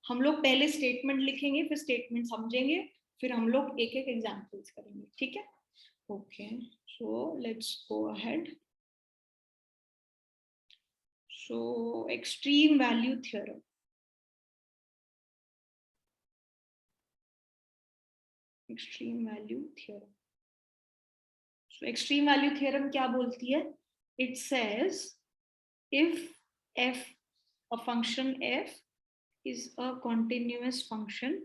हम लोग पहले स्टेटमेंट लिखेंगे, फिर स्टेटमेंट समझेंगे, फिर हम लोग एक एक एग्जाम्पल्स करेंगे, ठीक है? Okay, so let's go ahead. So extreme value theorem. Extreme value theorem. So extreme value theorem क्या बोलती है? It says if f, a function f is a continuous function,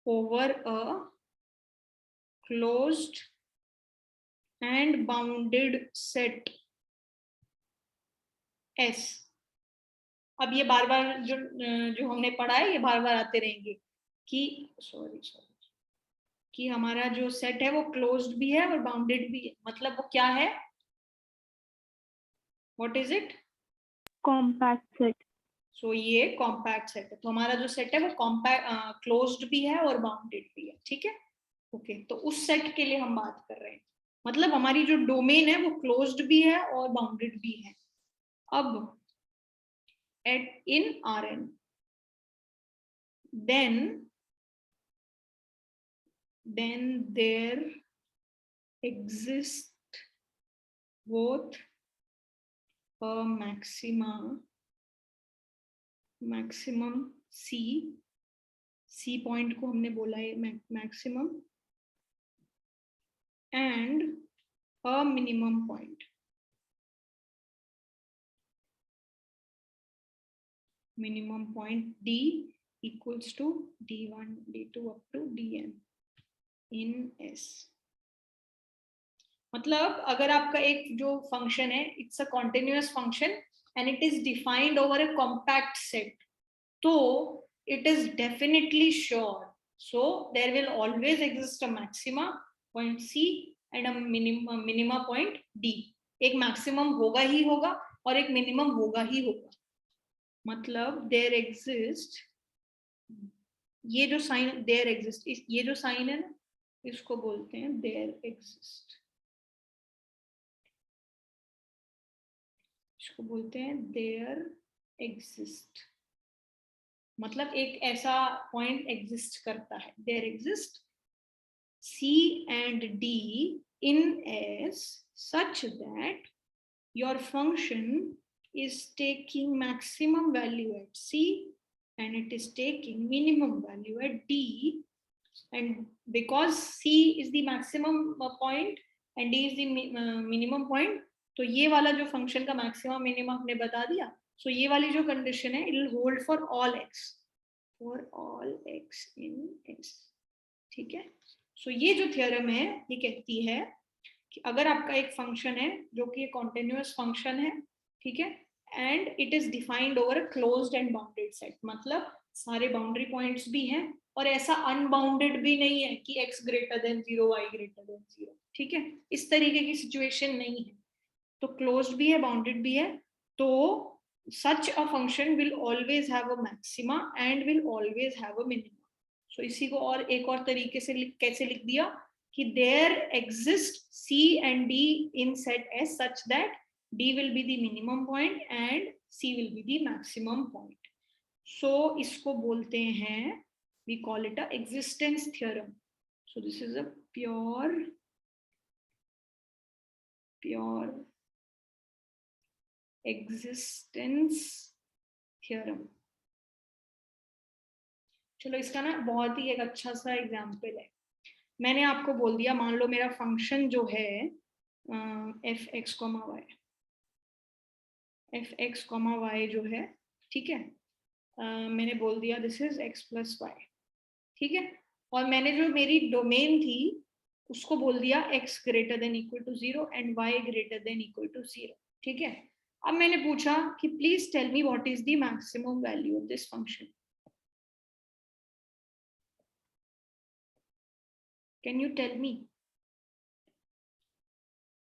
over a closed and bounded set S. अब ये बार बार जो हमने पढ़ा है ये बार बार आते रहेंगे कि सॉरी कि हमारा जो सेट है वो क्लोज्ड भी है और बाउंडेड भी है. मतलब वो क्या है? What is it? Compact set. So ये कॉम्पैक्ट सेट है. तो हमारा जो सेट है वो कॉम्पैक्ट क्लोज्ड भी है और बाउंडेड भी है, ठीक है? ओके, तो उस सेट के लिए हम बात कर रहे हैं. मतलब हमारी जो डोमेन है वो क्लोज्ड भी है और बाउंडेड भी है. अब in Rn, then there exist both a maximum C point को हमने बोला है maximum, and a minimum point. Minimum point D equals to D1, D2 up to Dn in S. मतलब अगर आपका एक जो फंक्शन है, it's a continuous function and it is defined over a compact set, so it is definitely sure, so there will always exist a maxima point C and a minima point D. एक maximum होगा ही होगा और एक minimum होगा ही होगा. मतलब there exist, ये जो साइन देयर एग्जिस्ट, ये जो साइन है ना, इसको बोलते हैं देयर एग्जिस्ट. इसको बोलते हैं देयर एग्जिस्ट. मतलब एक ऐसा पॉइंट एग्जिस्ट करता है. There exist C and D in S such that your function is taking maximum value at C and it is taking minimum value at D, and because C is the maximum point and D is the minimum point, तो ये वाला जो function का maximum minimum हमने बता दिया. सो ये वाली जो कंडीशन है, it will hold for all x in S, ठीक है? सो ये जो थ्योरम है ये कहती है कि अगर आपका एक फंक्शन है जो कि कॉन्टिन्यूअस फंक्शन है, ठीक है, and it is defined over a closed end bounded set, मतलब सारे बाउंड्री पॉइंट्स भी हैं और ऐसा अनबाउंडेड भी नहीं है कि x greater then 0, y greater then 0, ठीक है? इस तरीके की सिचुएशन नहीं है. तो क्लोज्ड भी है, बाउंडेड भी है, तो such a function will always have a maxima and will always have a minimum. So इसी को और एक और तरीके से कैसे लिख दिया कि there exists C and D in set S such that D will be the minimum point and C will be the maximum point. So इसको बोलते हैं, we call it a existence theorem. So this is a pure existence theorem. चलो इसका ना बहुत ही एक अच्छा सा एग्जाम्पल है. मैंने आपको बोल दिया, मान लो मेरा फंक्शन जो है एफ एक्स कॉमा वाई जो है, ठीक है, मैंने बोल दिया this is x plus y, ठीक है, और मैंने जो मेरी डोमेन थी उसको बोल दिया x greater than equal to 0 and y greater than equal to 0, ठीक है. अब मैंने पूछा कि please tell me what is the maximum value of this function. Can you tell me?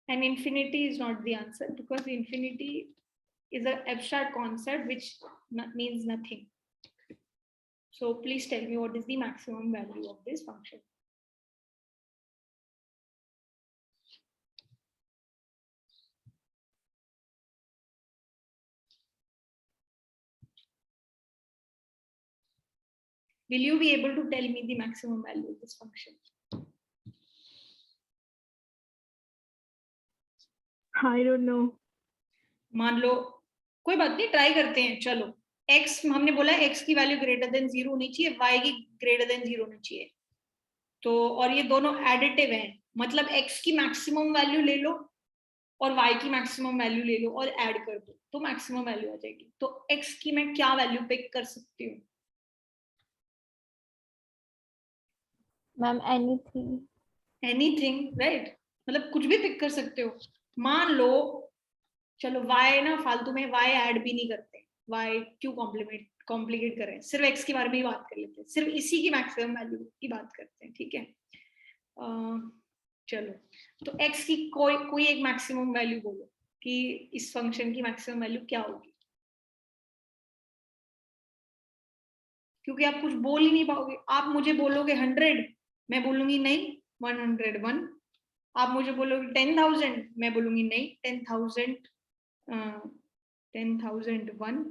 And infinity is not the answer because infinity is an abstract concept which means nothing. So please tell me what is the maximum value of this function. Will you be able to tell me the maximum value of this function? I don't know. मान लो कोई बात नहीं, try करते हैं. चलो, x हमने बोला x की वैल्यू ग्रेटर देन 0 होनी चाहिए, y की ग्रेटर देन 0 होनी चाहिए. तो और ये दोनों एडिटिव हैं, मतलब x की मैक्सिमम वैल्यू ले लो और y की मैक्सिमम वैल्यू ले लो और ऐड कर दो तो मैक्सिमम वैल्यू आ जाएगी. तो x की मैं क्या वैल्यू पिक कर सकती हूँ? Ma'am anything, right? मतलब कुछ भी पिक कर सकते हो. मान लो, चलो y ना फालतू में y ऐड भी नहीं करते, y क्यों कॉम्प्लिकेट कर रहे हैं, सिर्फ x के बारे में ही बात कर लेते हैं, सिर्फ इसी की मैक्सिमम वैल्यू की बात करते हैं. ठीक है, चलो, तो x की कोई एक मैक्सिमम वैल्यू बोलो कि इस फंक्शन की मैक्सिमम वैल्यू क्या होगी, क्योंकि आप कुछ बोल ही नहीं पाओगे. आप मुझे बोलोगे 100, मैं बोलूंगी नहीं 101. आप मुझे बोलोगे 10,000, मैं बोलूंगी नहीं 10,001.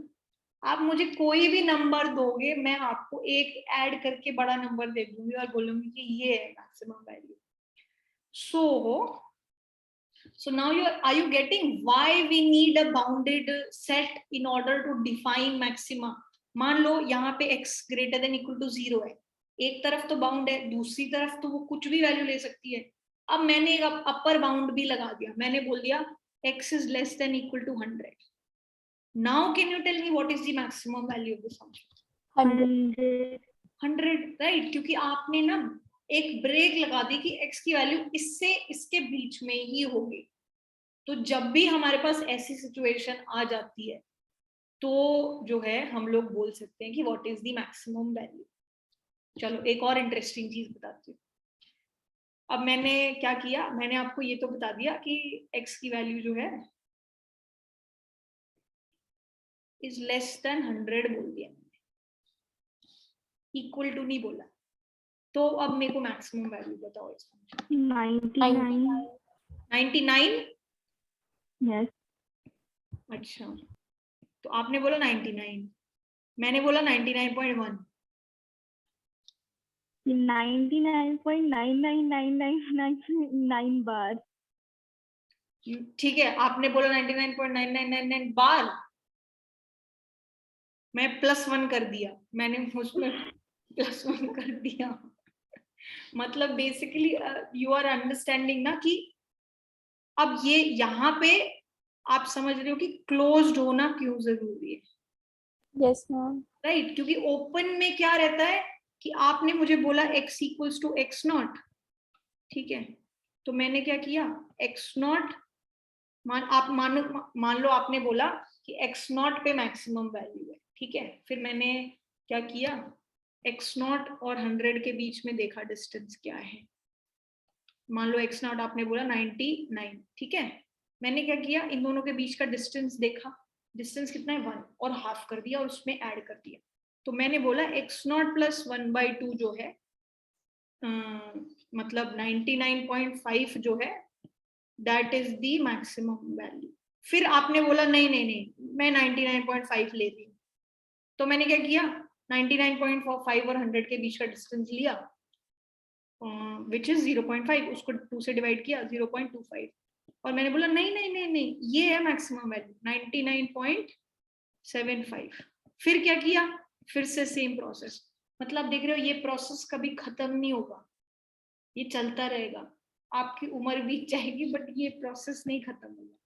आप मुझे कोई भी नंबर दोगे, मैं आपको एक ऐड करके बड़ा नंबर दे दूंगी और बोलूंगी कि ये है maximum value. So now are you getting why we need a bounded set in order to define maxima? मान लो यहाँ पे x greater than equal to 0 है, एक तरफ तो बाउंड है, दूसरी तरफ तो वो कुछ भी वैल्यू ले सकती है. अब मैंने एक अपर बाउंड भी लगा दिया, मैंने बोल दिया x is less than equal to 100. Now can you tell me what is the maximum value of this function? 100, right? क्योंकि आपने ना एक ब्रेक लगा दी कि x की वैल्यू इससे इसके बीच में ही होगी. तो जब भी हमारे पास ऐसी सिचुएशन आ जाती है तो जो है हम लोग बोल सकते हैं कि what is the maximum value. चलो एक और इंटरेस्टिंग चीज बताती हूँ. अब मैंने क्या किया, मैंने आपको ये तो बता दिया कि x की वैल्यू जो है इज लेस देन 100 बोल दिया, इक्वल टू नहीं बोला. तो अब मेरे को मैक्सिमम वैल्यू बताओ इस फंक्शन. 99. Yes. अच्छा, तो आपने बोला 99, मैंने बोला 99.1. 99.99999 बार. ठीक है, आपने बोला 99.9999 बार, मैं +1 कर दिया, मैंने उसमें +1 कर दिया. मतलब बेसिकली यू आर अंडरस्टैंडिंग ना कि अब ये यहाँ पे आप समझ रहे हो कि क्लोज्ड होना क्यों जरूरी है. Yes ma'am. राइट, क्योंकि ओपन में क्या रहता है कि आपने मुझे बोला x इक्वल्स टू x0. ठीक है, तो मैंने क्या किया, x0 मान लो आपने बोला कि x0 पे मैक्सिमम वैल्यू है. ठीक है, फिर मैंने क्या किया, x0 और 100 के बीच में देखा डिस्टेंस क्या है. मान लो x0 आपने बोला 99. ठीक है, मैंने क्या किया, इन दोनों के बीच का डिस्टेंस देखा, डिस्टेंस कितना है 1, और हाफ कर दिया और उसमें ऐड कर दिया. तो मैंने बोला x0 + 1/2 जो है मतलब 99.5 जो है that is the maximum value. फिर आपने बोला नहीं नहीं नहीं मैं 99.5 ले रही हूँ. तो मैंने क्या किया, 99.5 और 100 के बीच का डिस्टेंस लिया विच इज 0.5, उसको 2 से डिवाइड किया 0.25, और मैंने बोला नहीं नहीं नहीं नहीं ये है मैक्सिमम वैल्यू 99.75. फिर क्या किया, फिर से सेम प्रोसेस. मतलब देख रहे हो ये प्रोसेस कभी खत्म नहीं होगा, ये चलता रहेगा, आपकी उम्र बीत जाएगी बट ये प्रोसेस नहीं खत्म होगा.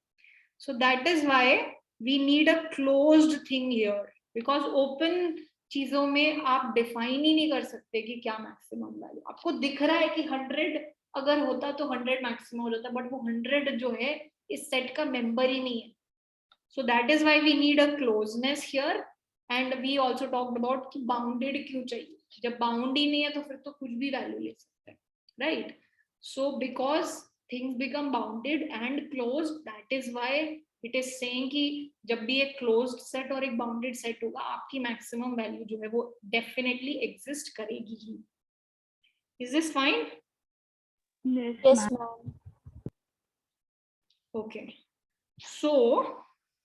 So that is why we need a closed thing here, because open चीजों में आप डिफाइन ही नहीं कर सकते कि क्या मैक्सिमम वैल्यू. आपको दिख रहा है कि 100 अगर होता तो 100 मैक्सिमम हो जाता, बट वो 100 जो है इस सेट का मेंबर ही नहीं है. So that is why we need a closeness here. And we also talked about कि बाउंडेड क्यों चाहिए, जब बाउंड ही नहीं है तो फिर तो कुछ भी वैल्यू ले सकते हैं, right? So because things become bounded and closed, that is why it is saying कि जब भी एक क्लोज्ड सेट और एक बाउंडेड सेट होगा आपकी मैक्सिमम वैल्यू जो है वो डेफिनेटली एग्जिस्ट करेगी ही. Is this fine? Yes ma'am. Okay, so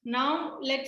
now let's